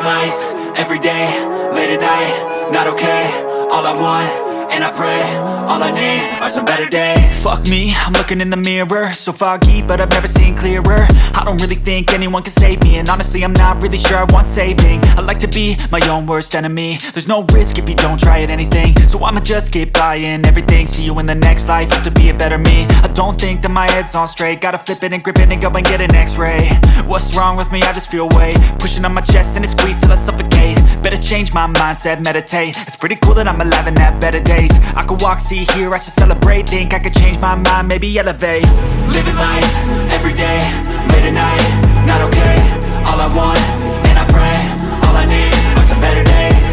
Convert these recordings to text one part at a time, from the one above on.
life, everyday, late at night, not okay. All I want, and I pray, all I need are some better days. Fuck me, I'm looking in the mirror, so foggy, but I've never seen clearer. I don't really think anyone can save me, and honestly I'm not really sure I want saving. I like to be my own worst enemy. There's no risk if you don't try at anything, so I'ma just keep buying everything. See you in the next life, have to be a better me. I don't think that my head's on straight, gotta flip it and grip it and go and get an x-ray. What's wrong with me? I just feel weight pushing on my chest and it squeezes till I suffocate. Better change my mindset, meditate. It's pretty cool that I'm alive and have better days. I could walk, see, hear, I should celebrate. Think I could change my mind, maybe elevate. Living life, everyday, late at night, not okay. All I want, and I pray, all I need are some better days.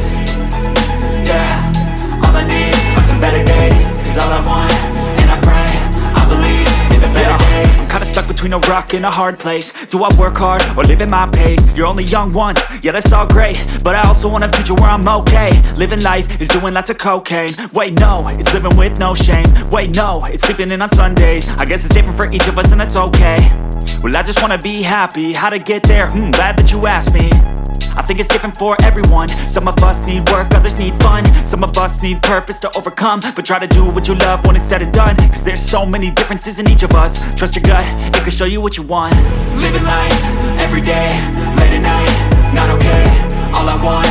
Yeah, all I need are some better days. Cause all I want, and I pray, I believe in the better days. I'm kinda stuck between a rock and a hard place. Do I work hard or live at my pace? You're only young once, yeah that's all great, but I also want a future where I'm okay. Living life is doing lots of cocaine. Wait no, it's living with no shame. Wait no, it's sleeping in on Sundays. I guess it's different for each of us and that's okay. Well I just wanna be happy, how to get there? Glad that you asked me. I think it's different for everyone. Some of us need work, others need fun. Some of us need purpose to overcome. But try to do what you love when it's said and done, cause there's so many differences in each of us. Trust your gut, it can show you what you want. Living life, everyday, late at night, not okay. All I want,